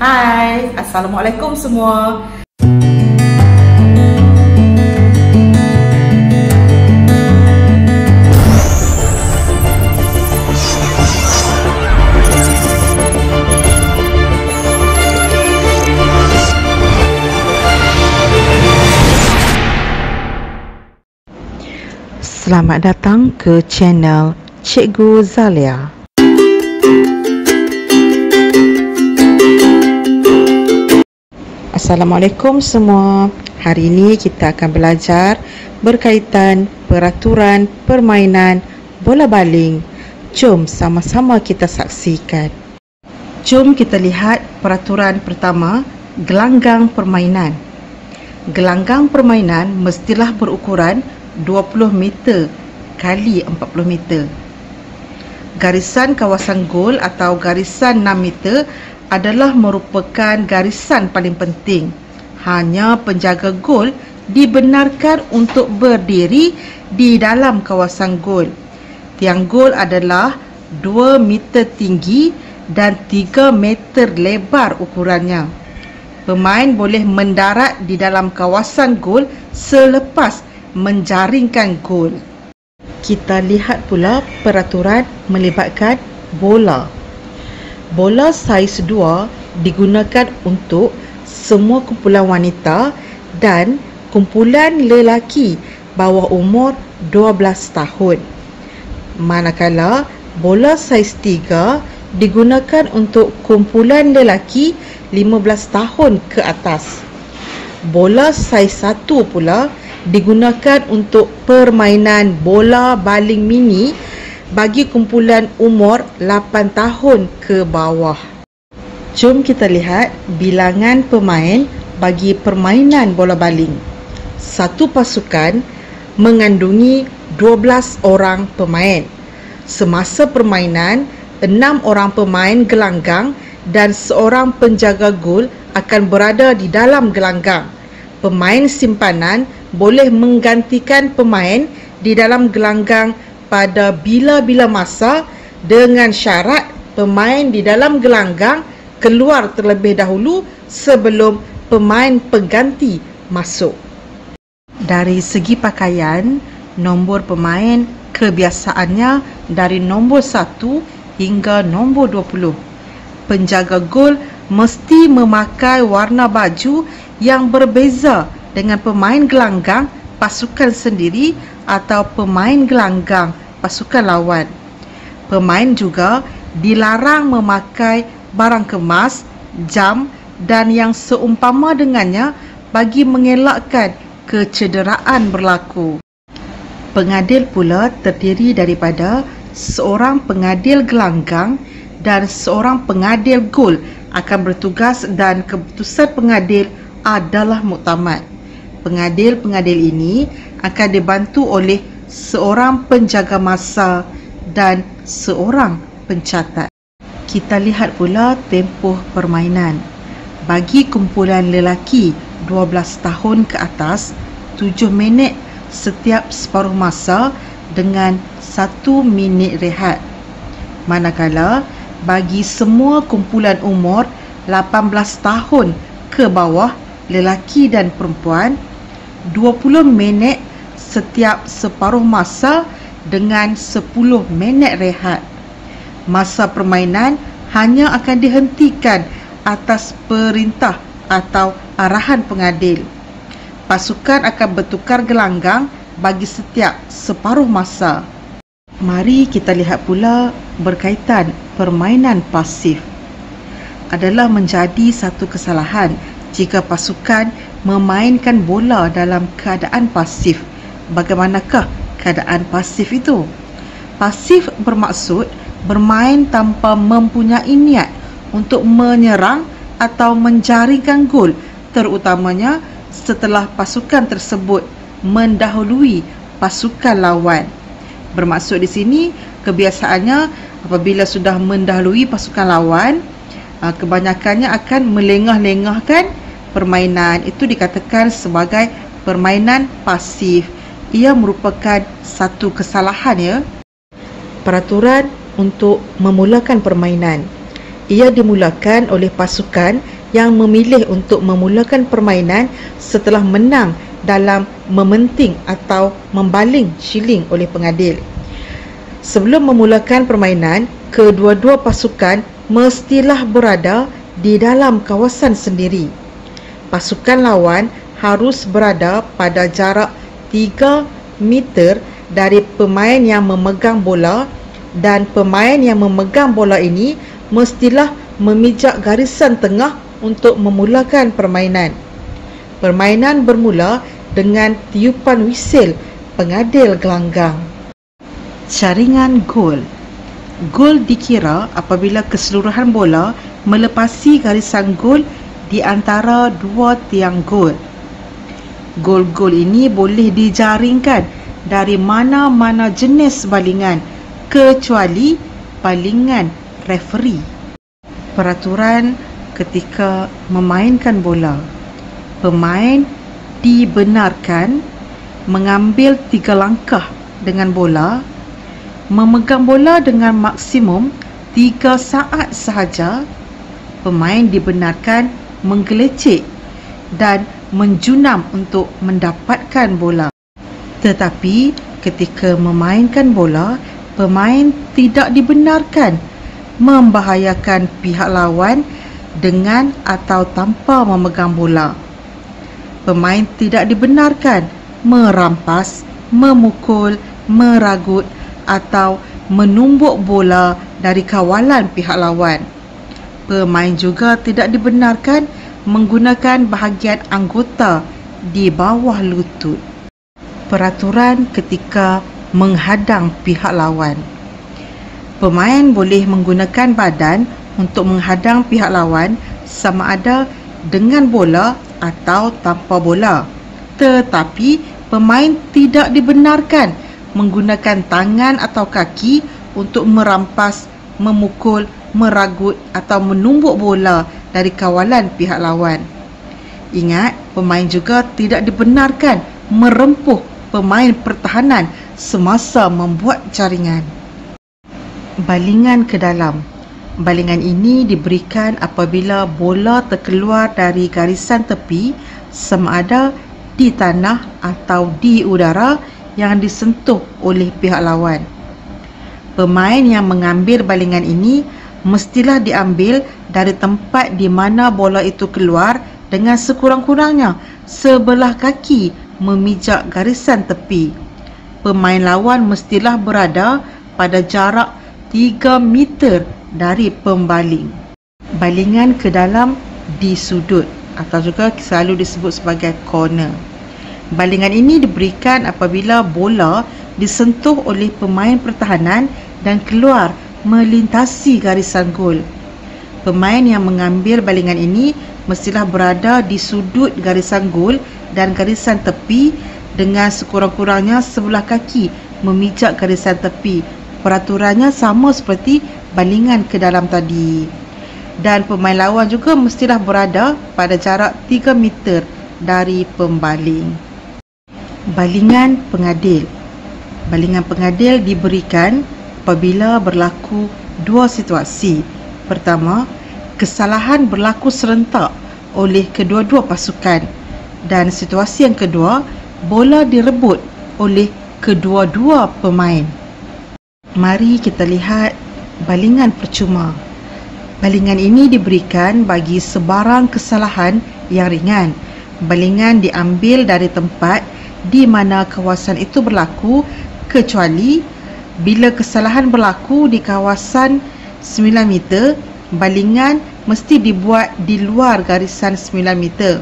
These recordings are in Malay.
Hai, Assalamualaikum semua. Selamat datang ke channel Cikgu Zalia. Assalamualaikum semua. Hari ini kita akan belajar berkaitan peraturan permainan bola baling. Jom sama-sama kita saksikan. Jom kita lihat peraturan pertama, gelanggang permainan. Gelanggang permainan mestilah berukuran 20 meter kali 40 meter. Garisan kawasan gol atau garisan 6 meter adalah merupakan garisan paling penting. Hanya penjaga gol dibenarkan untuk berdiri di dalam kawasan gol. Tiang gol adalah 2 meter tinggi dan 3 meter lebar ukurannya. Pemain boleh mendarat di dalam kawasan gol selepas menjaringkan gol. Kita lihat pula peraturan melibatkan bola. Bola saiz 2 digunakan untuk semua kumpulan wanita dan kumpulan lelaki bawah umur 12 tahun. Manakala bola saiz 3 digunakan untuk kumpulan lelaki 15 tahun ke atas. Bola saiz 1 pula digunakan untuk permainan bola baling mini bagi kumpulan umur 8 tahun ke bawah. Jom kita lihat bilangan pemain bagi permainan bola baling. Satu pasukan mengandungi 12 orang pemain. Semasa permainan, 6 orang pemain gelanggang dan seorang penjaga gol akan berada di dalam gelanggang. Pemain simpanan boleh menggantikan pemain di dalam gelanggang pada bila-bila masa dengan syarat pemain di dalam gelanggang keluar terlebih dahulu sebelum pemain pengganti masuk. Dari segi pakaian, nombor pemain kebiasaannya dari nombor 1 hingga nombor 20. Penjaga gol mesti memakai warna baju yang berbeza dengan pemain gelanggang pasukan sendiri atau pemain gelanggang pasukan lawan. Pemain juga dilarang memakai barang kemas, jam dan yang seumpama dengannya bagi mengelakkan kecederaan berlaku. Pengadil pula terdiri daripada seorang pengadil gelanggang dan seorang pengadil gol akan bertugas dan keputusan pengadil adalah muktamad. Pengadil-pengadil ini akan dibantu oleh seorang penjaga masa dan seorang pencatat. Kita lihat pula tempoh permainan. Bagi kumpulan lelaki 12 tahun ke atas, 7 minit setiap separuh masa dengan 1 minit rehat. Manakala bagi semua kumpulan umur 18 tahun ke bawah, lelaki dan perempuan, 20 minit setiap separuh masa dengan 10 minit rehat. Masa permainan hanya akan dihentikan atas perintah atau arahan pengadil. Pasukan akan bertukar gelanggang bagi setiap separuh masa. Mari kita lihat pula berkaitan permainan pasif. Adalah menjadi satu kesalahan jika pasukan memainkan bola dalam keadaan pasif. Bagaimanakah keadaan pasif itu? Pasif bermaksud bermain tanpa mempunyai niat untuk menyerang atau menjaringkan gol, terutamanya setelah pasukan tersebut mendahului pasukan lawan. Bermaksud di sini kebiasaannya apabila sudah mendahului pasukan lawan, kebanyakannya akan melengah-lengahkan permainan. Itu dikatakan sebagai permainan pasif. Ia merupakan satu kesalahan, ya. Peraturan untuk memulakan permainan. Ia dimulakan oleh pasukan yang memilih untuk memulakan permainan setelah menang dalam mementing atau membaling shilling oleh pengadil. Sebelum memulakan permainan, kedua-dua pasukan mestilah berada di dalam kawasan sendiri. Pasukan lawan harus berada pada jarak 3 meter dari pemain yang memegang bola, dan pemain yang memegang bola ini mestilah memijak garisan tengah untuk memulakan permainan. Permainan bermula dengan tiupan wisil pengadil gelanggang. Jaringan gol. Gol dikira apabila keseluruhan bola melepasi garisan gol di antara dua tiang gol. Gol-gol ini boleh dijaringkan dari mana-mana jenis balingan kecuali balingan referi. Peraturan ketika memainkan bola. Pemain dibenarkan mengambil 3 langkah dengan bola, memegang bola dengan maksimum 3 saat sahaja. Pemain dibenarkan menggelecek dan menjunam untuk mendapatkan bola. Tetapi ketika memainkan bola, pemain tidak dibenarkan membahayakan pihak lawan dengan atau tanpa memegang bola. Pemain tidak dibenarkan merampas, memukul, meragut atau menumbuk bola dari kawalan pihak lawan. Pemain juga tidak dibenarkan menggunakan bahagian anggota di bawah lutut. Peraturan ketika menghadang pihak lawan. Pemain boleh menggunakan badan untuk menghadang pihak lawan sama ada dengan bola atau tanpa bola. Tetapi pemain tidak dibenarkan menggunakan tangan atau kaki untuk merampas, memukul, meragut atau menumbuk bola dari kawalan pihak lawan. Ingat, pemain juga tidak dibenarkan merempuh pemain pertahanan semasa membuat jaringan. Balingan ke dalam. Balingan ini diberikan apabila bola terkeluar dari garisan tepi sama ada di tanah atau di udara yang disentuh oleh pihak lawan. Pemain yang mengambil balingan ini mestilah diambil dari tempat di mana bola itu keluar dengan sekurang-kurangnya sebelah kaki memijak garisan tepi. Pemain lawan mestilah berada pada jarak 3 meter dari pembaling. Balingan ke dalam di sudut atau juga selalu disebut sebagai corner. Balingan ini diberikan apabila bola disentuh oleh pemain pertahanan dan keluar melintasi garisan gol. Pemain yang mengambil balingan ini mestilah berada di sudut garisan gol dan garisan tepi dengan sekurang-kurangnya sebelah kaki memijak garisan tepi. Peraturannya sama seperti balingan ke dalam tadi. Dan pemain lawan juga mestilah berada pada jarak 3 meter dari pembaling. Balingan pengadil. Balingan pengadil diberikan apabila berlaku 2 situasi. Pertama, kesalahan berlaku serentak oleh kedua-dua pasukan, dan situasi yang kedua, bola direbut oleh kedua-dua pemain. Mari kita lihat balingan percuma. Balingan ini diberikan bagi sebarang kesalahan yang ringan. Balingan diambil dari tempat di mana kawasan itu berlaku kecuali bila kesalahan berlaku di kawasan 9 meter, balingan mesti dibuat di luar garisan 9 meter.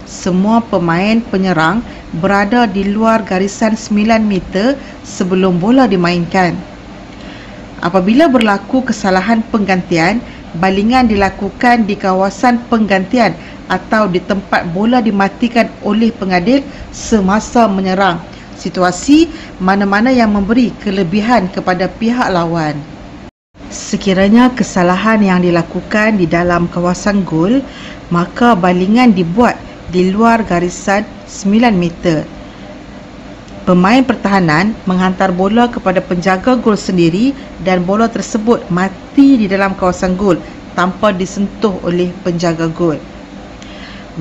Semua pemain penyerang berada di luar garisan 9 meter sebelum bola dimainkan. Apabila berlaku kesalahan penggantian, balingan dilakukan di kawasan penggantian atau di tempat bola dimatikan oleh pengadil semasa menyerang. Situasi mana-mana yang memberi kelebihan kepada pihak lawan. Sekiranya kesalahan yang dilakukan di dalam kawasan gol, maka balingan dibuat di luar garisan 9 meter. Pemain pertahanan menghantar bola kepada penjaga gol sendiri dan bola tersebut mati di dalam kawasan gol tanpa disentuh oleh penjaga gol.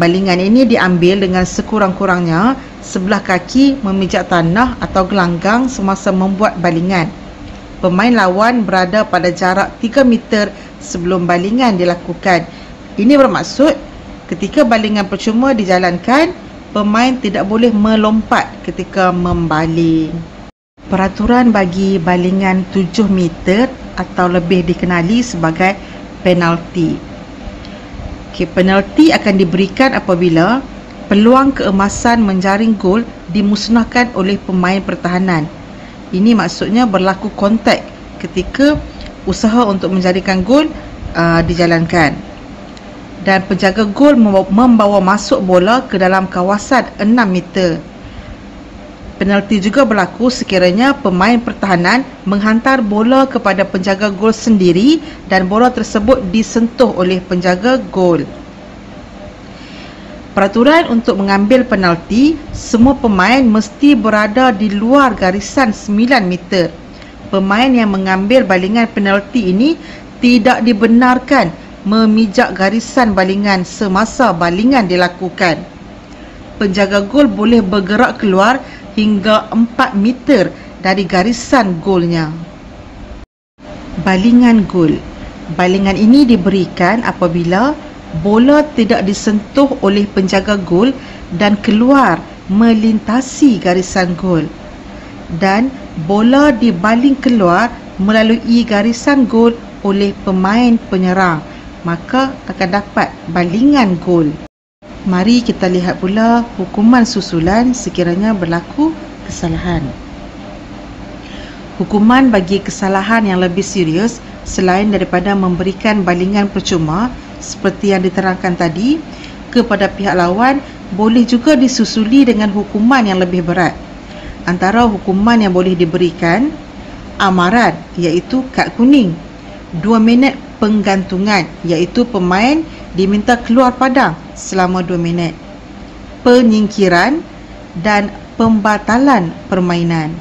Balingan ini diambil dengan sekurang-kurangnya sebelah kaki memijak tanah atau gelanggang semasa membuat balingan. Pemain lawan berada pada jarak 3 meter sebelum balingan dilakukan. Ini bermaksud ketika balingan percuma dijalankan, pemain tidak boleh melompat ketika membaling. Peraturan bagi balingan 7 meter atau lebih dikenali sebagai penalti. Penalti akan diberikan apabila peluang keemasan menjaring gol dimusnahkan oleh pemain pertahanan. Ini maksudnya berlaku kontak ketika usaha untuk menjaringkan gol dijalankan. Dan penjaga gol membawa masuk bola ke dalam kawasan 6 meter. Penalti juga berlaku sekiranya pemain pertahanan menghantar bola kepada penjaga gol sendiri dan bola tersebut disentuh oleh penjaga gol. Peraturan untuk mengambil penalti, semua pemain mesti berada di luar garisan 9 meter. Pemain yang mengambil balingan penalti ini tidak dibenarkan memijak garisan balingan semasa balingan dilakukan. Penjaga gol boleh bergerak keluar hingga 4 meter dari garisan golnya. Balingan gol. Balingan ini diberikan apabila bola tidak disentuh oleh penjaga gol dan keluar melintasi garisan gol, dan bola dibaling keluar melalui garisan gol oleh pemain penyerang, maka akan dapat balingan gol. Mari kita lihat pula hukuman susulan sekiranya berlaku kesalahan. Hukuman bagi kesalahan yang lebih serius selain daripada memberikan balingan percuma seperti yang diterangkan tadi kepada pihak lawan, boleh juga disusuli dengan hukuman yang lebih berat. Antara hukuman yang boleh diberikan, amaran iaitu kad kuning, 2 minit penggantungan iaitu pemain diminta keluar padang selama 2 minit, penyingkiran dan pembatalan permainan.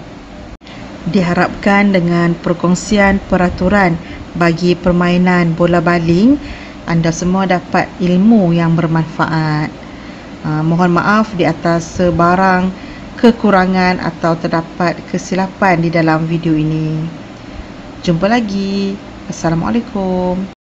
Diharapkan dengan perkongsian peraturan bagi permainan bola baling, anda semua dapat ilmu yang bermanfaat. Mohon maaf di atas sebarang kekurangan atau terdapat kesilapan di dalam video ini. Jumpa lagi. Assalamualaikum.